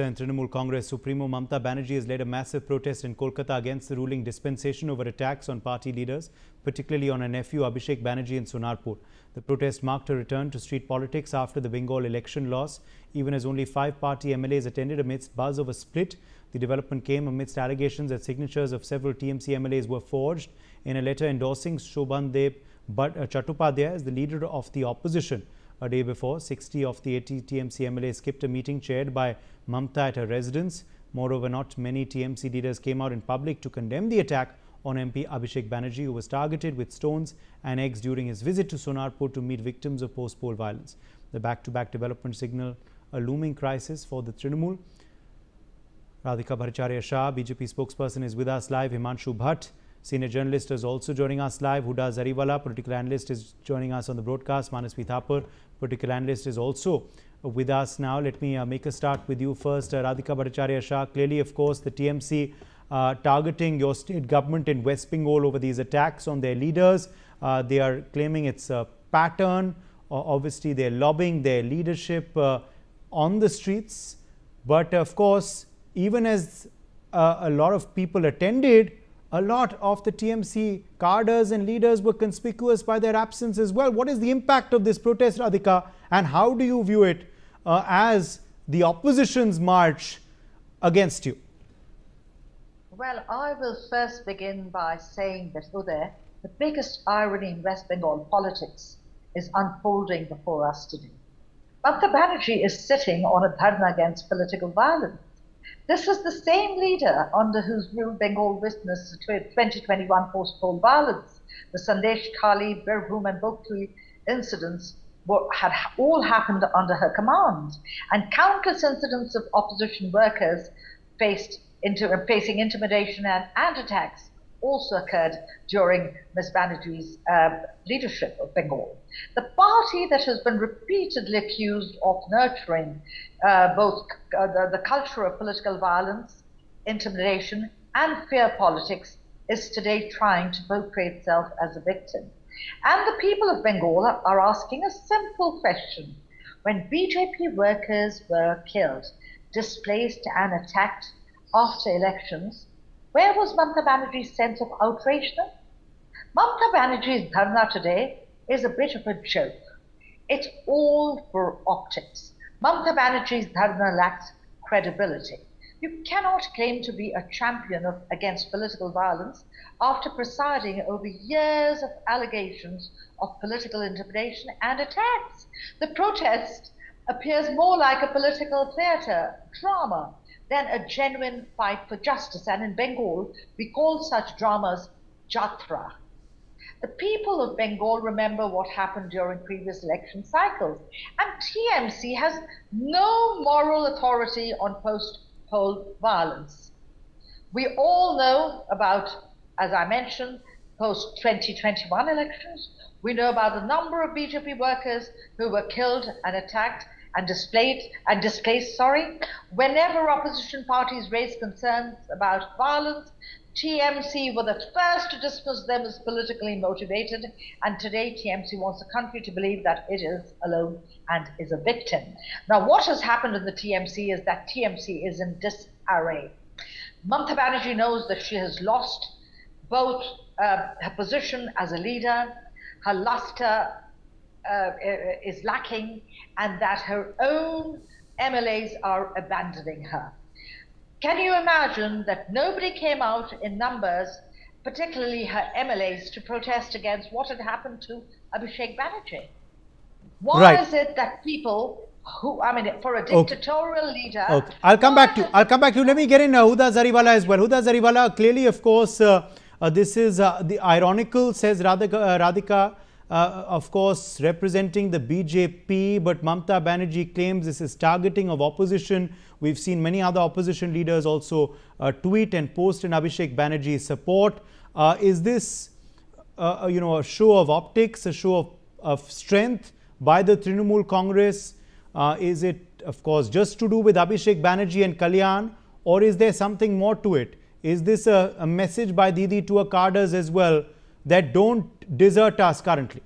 And Trinamool Congress Supremo Mamata Banerjee has led a massive protest in Kolkata against the ruling dispensation over attacks on party leaders, particularly on her nephew Abhishek Banerjee in Sonarpur. The protest marked a return to street politics after the Bengal election loss, even as only 5 party MLAs attended amidst buzz of a split. The development came amidst allegations that signatures of several TMC MLAs were forged. In a letter endorsing Shobhandev Chattopadhyay as the leader of the opposition, a day before, 60 of the 80 TMC MLAs skipped a meeting chaired by Mamata at her residence. Moreover, not many TMC leaders came out in public to condemn the attack on MP Abhishek Banerjee, who was targeted with stones and eggs during his visit to Sonarpur to meet victims of post-poll violence. The back-to-back developments signal a looming crisis for the Trinamool. Radhika Bharacharya Shah, BJP spokesperson, is with us live. Himanshu Bhatt, senior journalist, is also joining us live. Huda Zariwala, political analyst, is joining us on the broadcast. Manasvi Thapar, political analyst, is also with us now. Let me make a start with you first. Radhika Bharacharya Shah, clearly, of course, the TMC targeting your state government in West Bengal over these attacks on their leaders. They are claiming it's a pattern. Obviously, they're lobbying their leadership on the streets. But of course, even as a lot of people attended, a lot of the TMC cadres and leaders were conspicuous by their absence as well. What is the impact of this protest, Radhika, and how do you view it as the opposition's march against you? Well, I will first begin by saying that, Uday, the biggest irony in West Bengal politics is unfolding before us today. Mamata Banerjee is sitting on a dharna against political violence. This is the same leader under whose rule Bengal witnessed the 2021 post-poll violence. The Sandesh Khali, Birbhum and Bhokli incidents had all happened under her command. And countless incidents of opposition workers facing intimidation and attacks also occurred during Ms. Banerjee's leadership of Bengal. The party that has been repeatedly accused of nurturing both the culture of political violence, intimidation, and fear politics is today trying to portray itself as a victim. And the people of Bengal are asking a simple question. When BJP workers were killed, displaced, and attacked after elections, where was Mamata Banerjee's sense of outrage then? Mamata Banerjee's dharna today is a bit of a joke. It's all for optics. Mamata Banerjee's dharna lacks credibility. You cannot claim to be a champion against political violence after presiding over years of allegations of political intimidation and attacks. The protest appears more like a political theatre drama than a genuine fight for justice. And in Bengal, we call such dramas jatra. The people of Bengal remember what happened during previous election cycles, and TMC has no moral authority on post-poll violence. We all know about, as I mentioned, post-2021 elections. We know about the number of BJP workers who were killed and attacked and displaced. Whenever opposition parties raised concerns about violence, TMC were the first to dismiss them as politically motivated, and today TMC wants the country to believe that it is alone and is a victim. Now, what has happened in the TMC is that TMC is in disarray. Mamata Banerjee knows that she has lost both her position as a leader, her luster is lacking, and that her own MLAs are abandoning her. Can you imagine that nobody came out in numbers, particularly her MLAs, to protest against what had happened to Abhishek Banerjee? Why is it that people who, for a dictatorial leader... Okay, I'll come back to you. Let me get in Huda Zariwala as well. Huda Zariwala, clearly, of course, this is the ironical, says Radhika, of course, representing the BJP, but Mamata Banerjee claims this is targeting of opposition. We've seen many other opposition leaders also tweet and post in Abhishek Banerjee's support. Is this, a show of optics, a show of strength by the Trinamool Congress? Is it, of course, just to do with Abhishek Banerjee and Kalyan, or is there something more to it? Is this a message by Didi to her cadres as well, that don't desert us currently?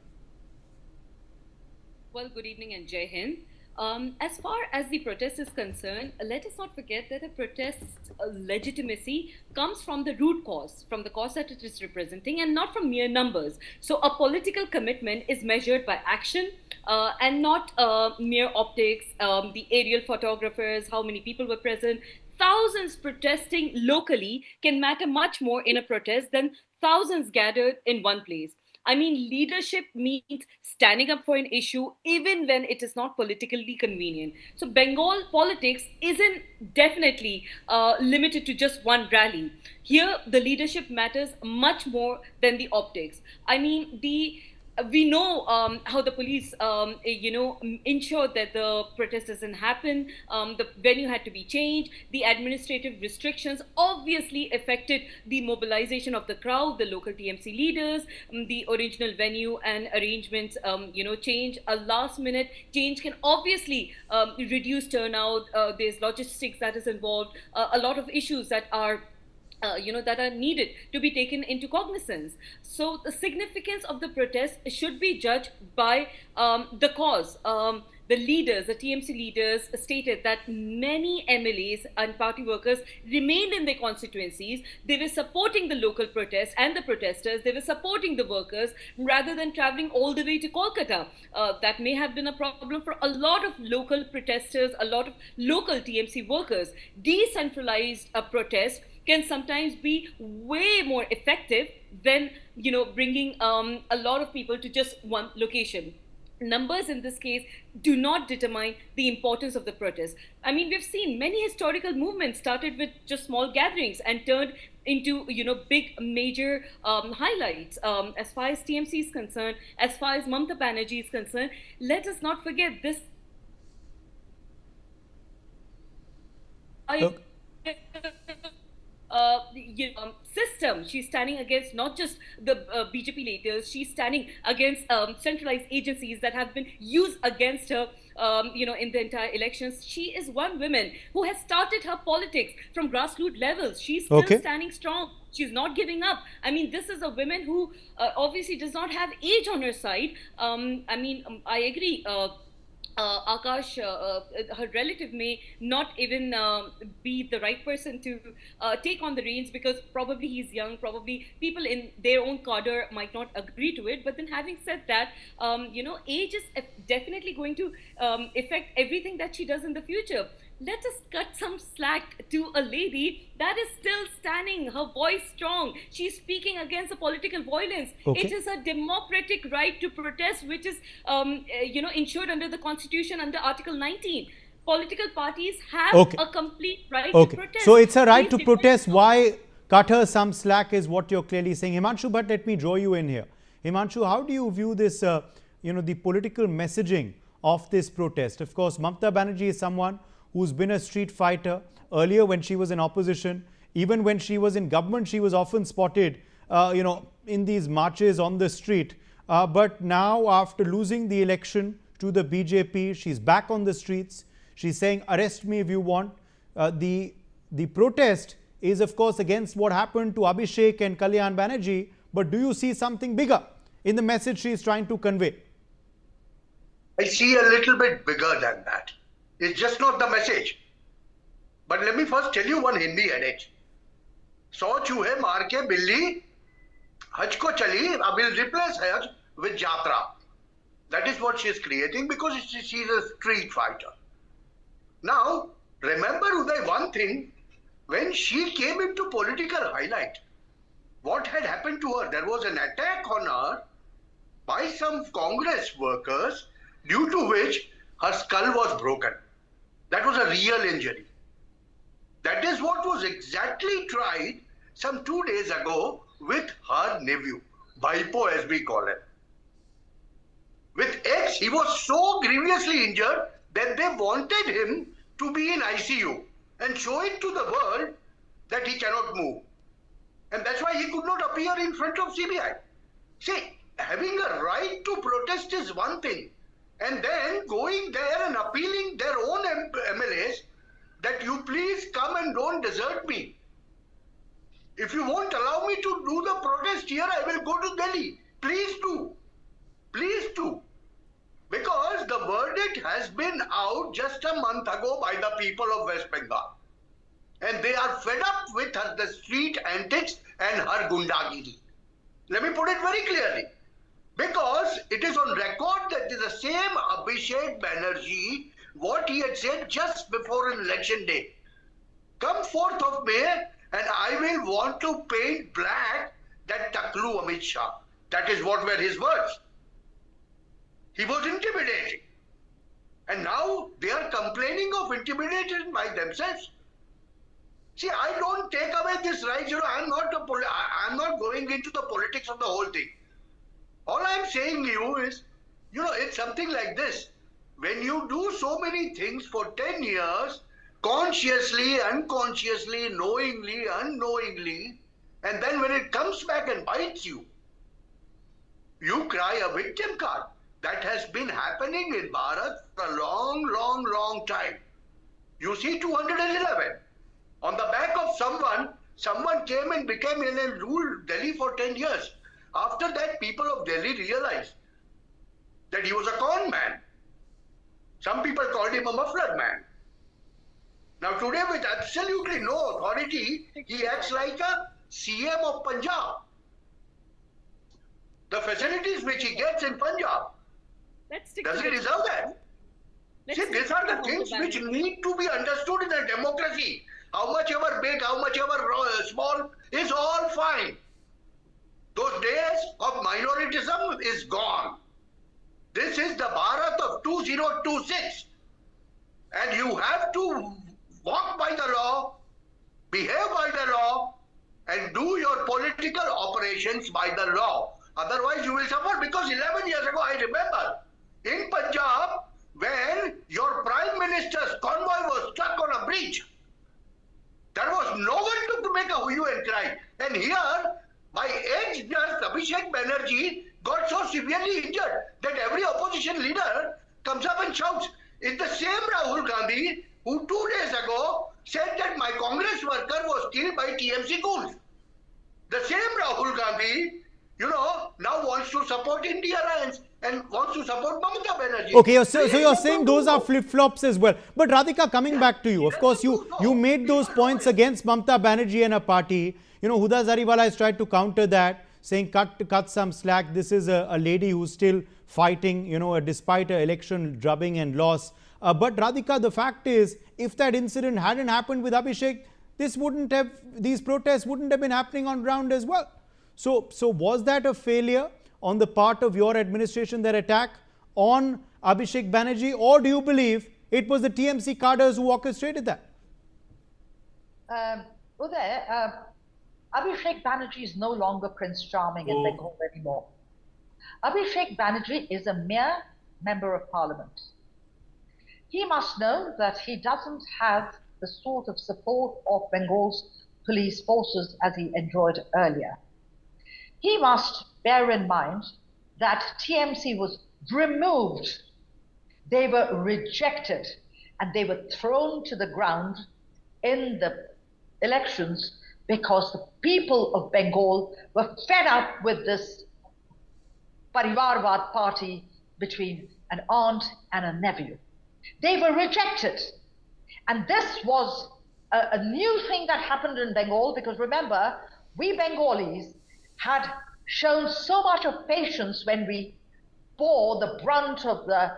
Well, good evening and Jai Hind. As far as the protest is concerned, let us not forget that a protest's legitimacy comes from the root cause, from the cause that it is representing, and not from mere numbers. So, a political commitment is measured by action and not mere optics, the aerial photographers, how many people were present. Thousands protesting locally can matter much more in a protest than thousands gathered in one place. I mean, leadership means standing up for an issue even when it is not politically convenient. So, Bengal politics isn't definitely limited to just one rally. Here, the leadership matters much more than the optics. I mean, the we know how the police, ensured that the protest doesn't happen. The venue had to be changed. The administrative restrictions obviously affected the mobilization of the crowd, the local TMC leaders, the original venue and arrangements, change. A last minute change can obviously reduce turnout. There's logistics that is involved, a lot of issues that are that are needed to be taken into cognizance. So the significance of the protest should be judged by the cause. The leaders, the TMC leaders, stated that many MLAs and party workers remained in their constituencies. They were supporting the local protests and the protesters. They were supporting the workers rather than traveling all the way to Kolkata. That may have been a problem for a lot of local protesters, a lot of local TMC workers. Decentralized protest can sometimes be way more effective than bringing a lot of people to just one location. Numbers in this case do not determine the importance of the protest. I mean, we've seen many historical movements started with just small gatherings and turned into big major highlights. As far as TMC is concerned, as far as Mamata Banerjee is concerned, let us not forget this. Look, System. She's standing against not just the BJP leaders. She's standing against centralized agencies that have been used against her. In the entire elections, she is one woman who has started her politics from grassroots levels. She's still okay. standing strong. She's not giving up. I mean, this is a woman who obviously does not have age on her side. I agree. Akash, her relative, may not even be the right person to take on the reins because probably he's young, probably people in their own cadre might not agree to it. But then, having said that, age is definitely going to affect everything that she does in the future. Let us cut some slack to a lady that is still standing, her voice strong. She's speaking against a political violence. Okay. It is a democratic right to protest, which is, ensured under the Constitution under Article 19. Political parties have Okay. a complete right Okay. to protest. So it's a right Please to defend protest. it. Why cut her some slack is what you're clearly saying. Himanshu, but let me draw you in here. Himanshu, how do you view this, the political messaging of this protest? Of course, Mamata Banerjee is someone who's been a street fighter. Earlier, when she was in opposition, even when she was in government, she was often spotted, in these marches on the street. But now, after losing the election to the BJP, she's back on the streets. She's saying, arrest me if you want. The protest is, of course, against what happened to Abhishek and Kalyan Banerjee. But do you see something bigger in the message she is trying to convey? I see a little bit bigger than that. It's just not the message. But let me first tell you one Hindi adage. 100 चूहे मार के बिल्ली हज को चली. I will replace Hajj with Jatra. That is what she is creating because she is a street fighter. Now, remember Uday, one thing, when she came into political highlight, what had happened to her? There was an attack on her by some Congress workers, due to which her skull was broken. That was a real injury. That is what was exactly tried some 2 days ago with her nephew, Bhaipo as we call him. With X, he was so grievously injured that they wanted him to be in ICU and show it to the world that he cannot move. And that's why he could not appear in front of CBI. See, having a right to protest is one thing. And then going there and appealing their own MLAs that you please come and don't desert me. If you won't allow me to do the protest here, I will go to Delhi. Please do. Please do. Because the verdict has been out just a month ago by the people of West Bengal. And they are fed up with the street antics and her gundagiri. Let me put it very clearly. Because it is on record that the same Abhishek Banerjee, what he had said just before an election day. Come 4th of May and I will want to paint black that Taklu Amit Shah. That is what were his words. He was intimidating. And now they are complaining of intimidation by themselves. See, I don't take away this right. I'm not going into the politics of the whole thing. All I'm saying to you is, it's something like this. When you do so many things for 10 years, consciously, unconsciously, knowingly, unknowingly, and then when it comes back and bites you, you cry a victim card. That has been happening in Bharat for a long, long, long time. You see 211. On the back of someone came and became in and ruled Delhi for 10 years. After that, people of Delhi realized that he was a con man. Some people called him a muffler man. Now today, with absolutely no authority, he acts like a CM of Punjab. The facilities which he gets in Punjab, does he deserve that? See, these are the things which need to be understood in a democracy. How much ever big, how much ever small, is all fine. Those days of minoritism is gone. This is the Bharat of 2026. And you have to walk by the law, behave by the law, and do your political operations by the law. Otherwise, you will suffer. Because 11 years ago, I remember, in Punjab, when your Prime Minister's convoy was stuck on a bridge, there was no one to make a hue and cry. And here, my ex-judge Abhishek Banerjee got so severely injured that every opposition leader comes up and shouts. It's the same Rahul Gandhi who 2 days ago said that my Congress worker was killed by TMC goons. The same Rahul Gandhi, now wants to support India and wants to support Mamata Banerjee. Okay, so you're saying those are flip-flops as well. But Radhika, coming back to you, of course, you made those points against Mamata Banerjee and her party. Huda Zariwala has tried to counter that, saying cut some slack. This is a lady who's still fighting, despite an election drubbing and loss. But Radhika, the fact is, if that incident hadn't happened with Abhishek, these protests wouldn't have been happening on ground as well. So was that a failure on the part of your administration, that attack on Abhishek Banerjee, or do you believe it was the TMC cadres who orchestrated that? Abhishek Banerjee is no longer Prince Charming in Bengal anymore. Abhishek Banerjee is a mere member of parliament. He must know that he doesn't have the sort of support of Bengal's police forces as he enjoyed earlier. He must bear in mind that TMC was removed. They were rejected and they were thrown to the ground in the elections because the people of Bengal were fed up with this Parivarvad party between an aunt and a nephew. They were rejected. And this was a new thing that happened in Bengal, because remember, we Bengalis had shown so much of patience when we bore the brunt of the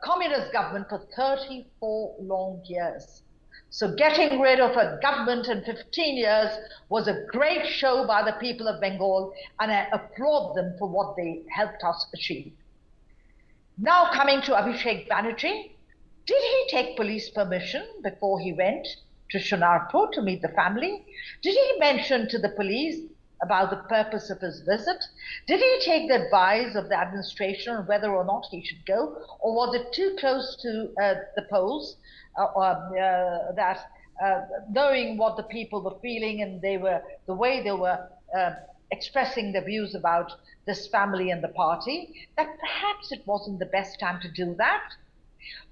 communist government for 34 long years. So getting rid of a government in 15 years was a great show by the people of Bengal, and I applaud them for what they helped us achieve. Now coming to Abhishek Banerjee, did he take police permission before he went to Shonarpur to meet the family? Did he mention to the police about the purpose of his visit? Did he take the advice of the administration on whether or not he should go, or was it too close to the polls that knowing what the people were feeling and the way they were expressing their views about this family and the party, that perhaps it wasn't the best time to do that?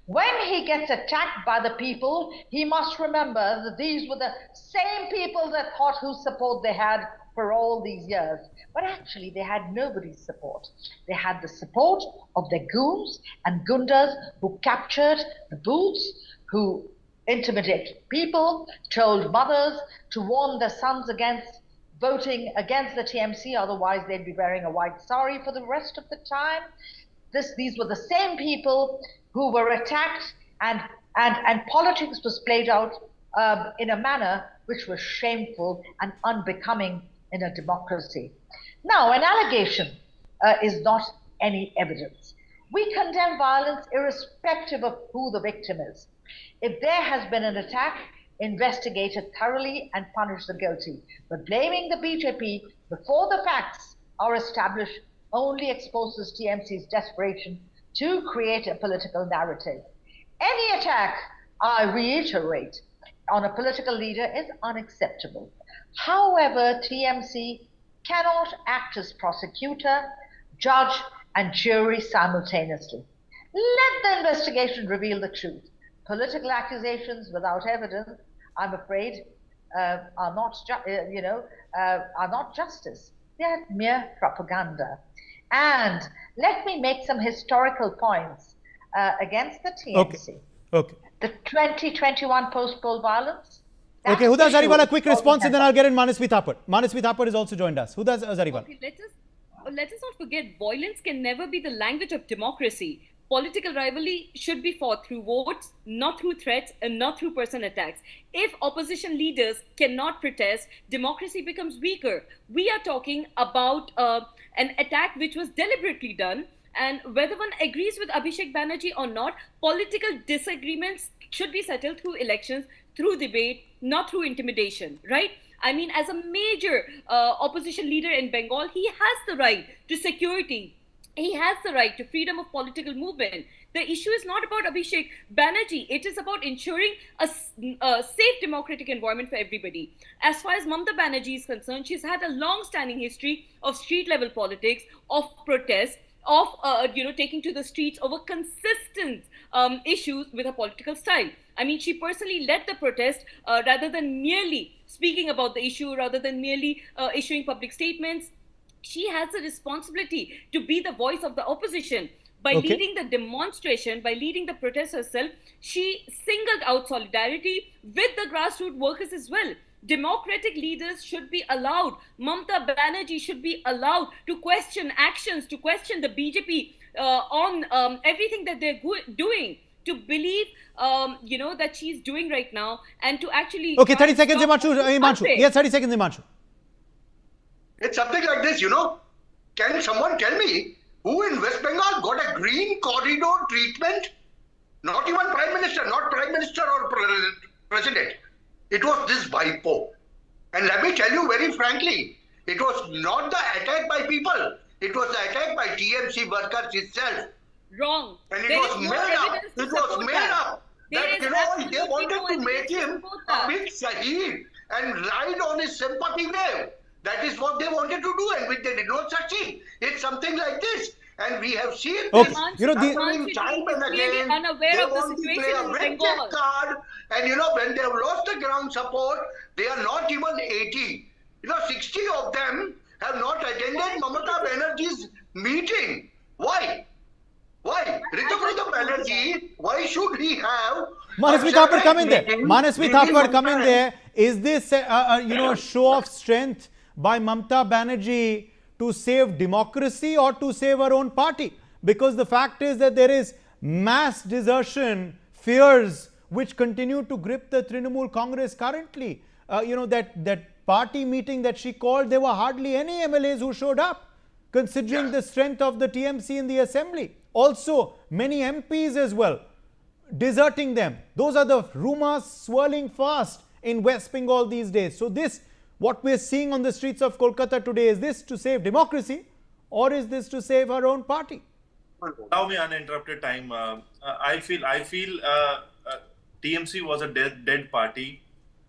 When he gets attacked by the people, he must remember that these were the same people that thought whose support they had for all these years, but actually they had nobody's support. They had the support of their goons and gundas who captured the booths, who intimidated people, told mothers to warn their sons against voting against the TMC, otherwise they'd be wearing a white sari for the rest of the time. These were the same people who were attacked, and politics was played out in a manner which was shameful and unbecoming in a democracy. Now, an allegation is not any evidence. We condemn violence irrespective of who the victim is. If there has been an attack, investigate it thoroughly and punish the guilty. But blaming the BJP before the facts are established only exposes TMC's desperation to create a political narrative. Any attack, I reiterate, on a political leader is unacceptable. However, TMC cannot act as prosecutor, judge, and jury simultaneously. Let the investigation reveal the truth. Political accusations without evidence, I'm afraid, are not justice. They are mere propaganda. And let me make some historical points against the TMC. Okay. The 2021 post-poll violence. Okay, Huda Zariwala, quick response, and then I'll get in Manasvi Thapar. Manasvi Thapar has also joined us. Huda Zariwala. Okay, let us not forget, violence can never be the language of democracy. Political rivalry should be fought through votes, not through threats, and not through personal attacks. If opposition leaders cannot protest, democracy becomes weaker. We are talking about an attack which was deliberately done. And whether one agrees with Abhishek Banerjee or not, political disagreements should be settled through elections, through debate, not through intimidation, right? I mean, as a major opposition leader in Bengal, he has the right to security. He has the right to freedom of political movement. The issue is not about Abhishek Banerjee. It is about ensuring a safe democratic environment for everybody. As far as Mamata Banerjee is concerned, she's had a long-standing history of street-level politics, of protest, of taking to the streets over consistent issues with her political style. I mean, she personally led the protest rather than merely speaking about the issue, rather than merely issuing public statements. She has a responsibility to be the voice of the opposition. By leading the demonstration, by leading the protest herself, she singled out solidarity with the grassroots workers as well. Democratic leaders should be allowed. Mamata Banerjee should be allowed to question actions, to question the BJP on everything that they're doing, to believe, that she's doing right now, and to actually... Okay, 30 seconds, Himanshu. Yes, 30 seconds, Himanshu. It's something like this, Can someone tell me who in West Bengal got a green corridor treatment? Not even Prime Minister, not Prime Minister or President. It was this Vaipo. And let me tell you very frankly, it was not the attack by people. It was the attack by TMC workers itself. Wrong. And it was made up. It was made up. That, they wanted to make him a big Shaheed and ride on his sympathy wave. That is what they wanted to do, and which they did not succeed. It's something like this. And we have seen this happening time and again. Unaware of the situation in Bengal. Card, and when they have lost the ground support, they are not even 80. 60 of them have not attended Mamata Banerjee's meeting. Why? Why? Trinamool Banerjee, why should he have... Manasvi Thapar, come in there. Manasvi Thapar, come in there. Is this, show of strength by Mamata Banerjee to save democracy or to save her own party? Because the fact is that there is mass desertion, fears which continue to grip the Trinamool Congress currently. That party meeting that she called, there were hardly any MLAs who showed up, considering the strength of the TMC in the assembly. Also, many MPs as well, deserting them. Those are the rumors swirling fast in West Bengal these days. So this, what we're seeing on the streets of Kolkata today, is this to save democracy or is this to save her own party? Allow me uninterrupted time. I feel TMC was a dead party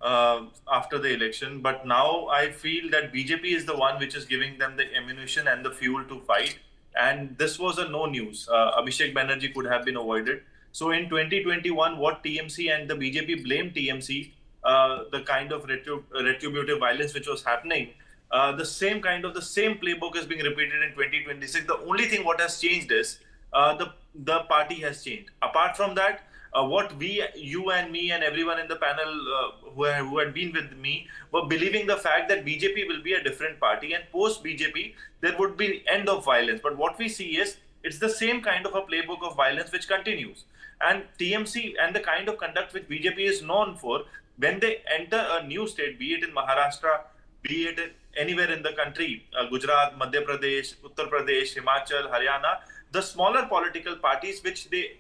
after the election, but now I feel that BJP is the one which is giving them the ammunition and the fuel to fight. And this was a no news. Abhishek Banerjee could have been avoided. So in 2021, what TMC and the BJP blamed TMC, the kind of retributive violence which was happening, the same playbook is being repeated in 2026. The only thing what has changed is the party has changed. Apart from that, what you and me and everyone in the panel who had been with me were believing the fact that BJP will be a different party, and post BJP there would be end of violence. But what we see is it's the same kind of a playbook of violence which continues. And TMC and the kind of conduct which BJP is known for, when they enter a new state, be it in Maharashtra, be it anywhere in the country, Gujarat, Madhya Pradesh, Uttar Pradesh, Himachal, Haryana, the smaller political parties which they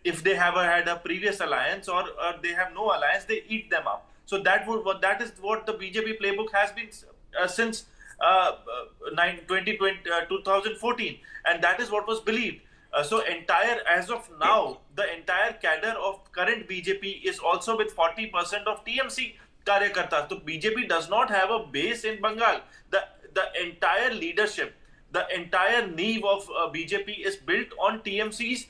if they have had a previous alliance or they have no alliance, they eat them up. So that is what the BJP playbook has been since 2014, and that is what was believed. As of now, the entire cadre of current BJP is also with 40% of TMC karyakartas. So BJP does not have a base in Bengal. The entire leadership, the entire nave of BJP is built on TMC's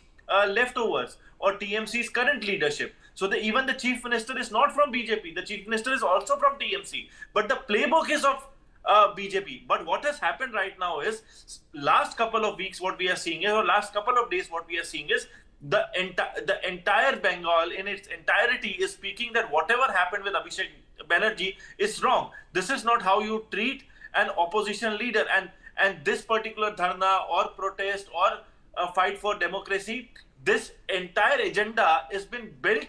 leftovers or TMC's current leadership. So even the chief minister is not from BJP. The chief minister is also from TMC. But the playbook is of BJP. But what has happened right now is, last couple of weeks what we are seeing is, or last couple of days what we are seeing is, the entire Bengal in its entirety is speaking that whatever happened with Abhishek Banerjee is wrong. This is not how you treat an opposition leader. And this particular dharna or protest or fight for democracy, this entire agenda has been built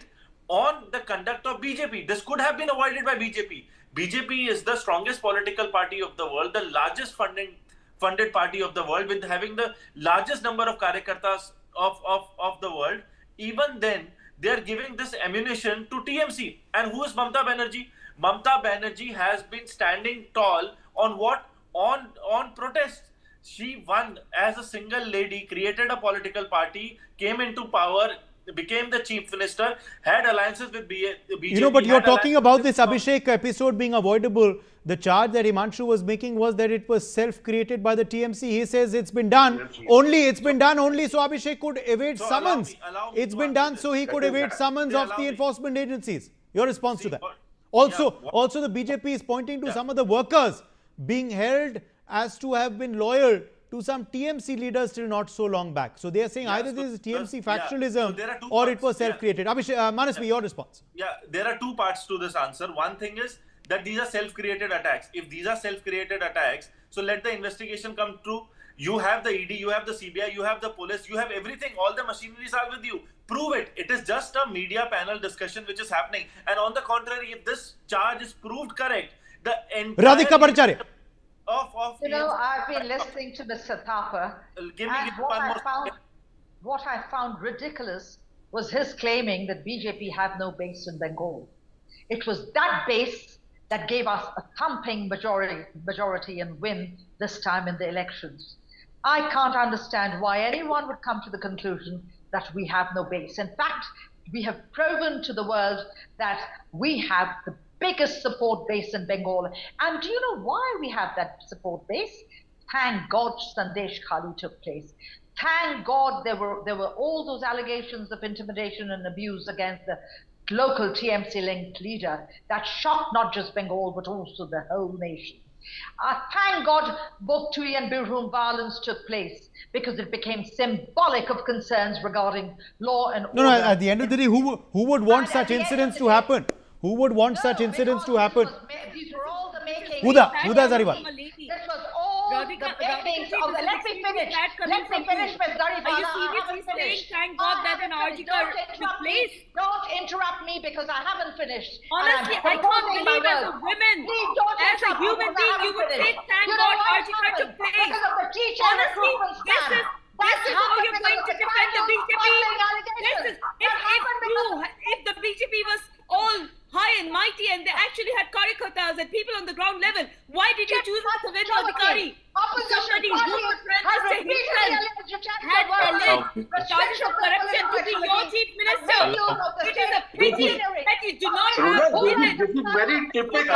on the conduct of BJP. This could have been avoided by BJP. BJP is the strongest political party of the world, the largest funded party of the world, with having the largest number of karyakartas of the world. Even then, they are giving this ammunition to TMC. And who is Mamata Banerjee? Mamata Banerjee has been standing tall on what? On protests. She won as a single lady, created a political party, came into power, became the chief minister, had alliances with BJP. But you're talking about this Abhishek episode being avoidable. The charge that Himanshu was making was that it was self-created by the TMC. He says it's been done only so Abhishek could evade summons. It's been done so he could evade summons of the enforcement agencies. Your response to that? Also the BJP is pointing to some of the workers being held as to have been loyal to some TMC leaders till not so long back. So they are saying either this is TMC factionalism or it was self-created. Abhishek, Manasvi, your response. Yeah, there are two parts to this answer. One thing is that these are self-created attacks. If these are self-created attacks, so let the investigation come through. You have the ED, you have the CBI, you have the police, you have everything. All the machineries are with you. Prove it. It is just a media panel discussion which is happening. And on the contrary, if this charge is proved correct, the entire... Radhika Bhattacharya. I've been listening to Mr. Thapa, and what I found ridiculous was his claiming that BJP have no base in Bengal. It was that base that gave us a thumping majority and win this time in the elections. I can't understand why anyone would come to the conclusion that we have no base. In fact, we have proven to the world that we have the biggest support base in Bengal. And do you know why we have that support base? Thank God Sandesh Khali took place. Thank God there were all those allegations of intimidation and abuse against the local TMC-linked leader that shocked not just Bengal but also the whole nation. Thank God both Tui and Birhum violence took place because it became symbolic of concerns regarding law and order. No, at the end of the day, who would want such incidents to happen? Who would want such incidents to happen? These were all the makings. Huda Zariwal. This was all the makings of the... Let me finish, Ms. Zarifala. Are you seriously saying, thank God that an article took place? Don't interrupt me because I haven't finished. Honestly, I can't believe as a woman, as a human being, you would say, thank God article took place. Because of the teacher Honestly, recruitment scam. This is how you're going to defend the BJP. If the BJP was all high and mighty and they actually had karyakartas and people on the ground level, why did you choose Savendra Adhikari? Somebody who was friend had alleged charges of corruption to be your chief minister. It is a pity that you do not have women. This is very typical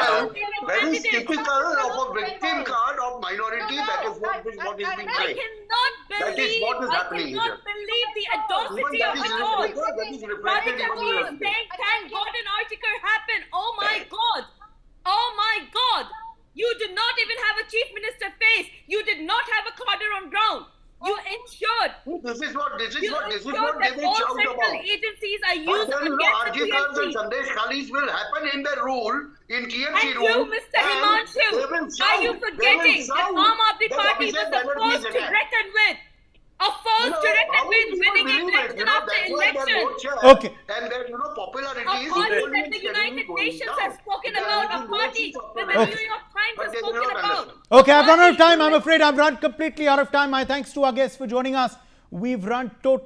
of a victim card of minority. That is what is being I played. cannot believe the audacity of it all. Radhika is saying, thank God an article happened. Oh my God. Oh my God. You do this is You what ensure they that will all shout central about. agencies are But used then, against the RG Khans and TMC. Sandesh Khalis will happen in the rule, in TMC And rule. you, Mr. And Himanshu, they will are shout, you forgetting that Aam Aadmi that Party Abhishek was a Banerjee force is to attacked. reckon with? A force to reckon How will with, people winning believe it? election after That's why their election. vote share Okay. and their, popularity A is party slowly that and the steadily United going Nations down. has spoken They are about, a making party voices of that the protest. New York Times But has they will spoken not about. understand. Okay, I've run out of Party- time. I'm afraid I've run completely out of time. My thanks to our guests for joining us. We've run totally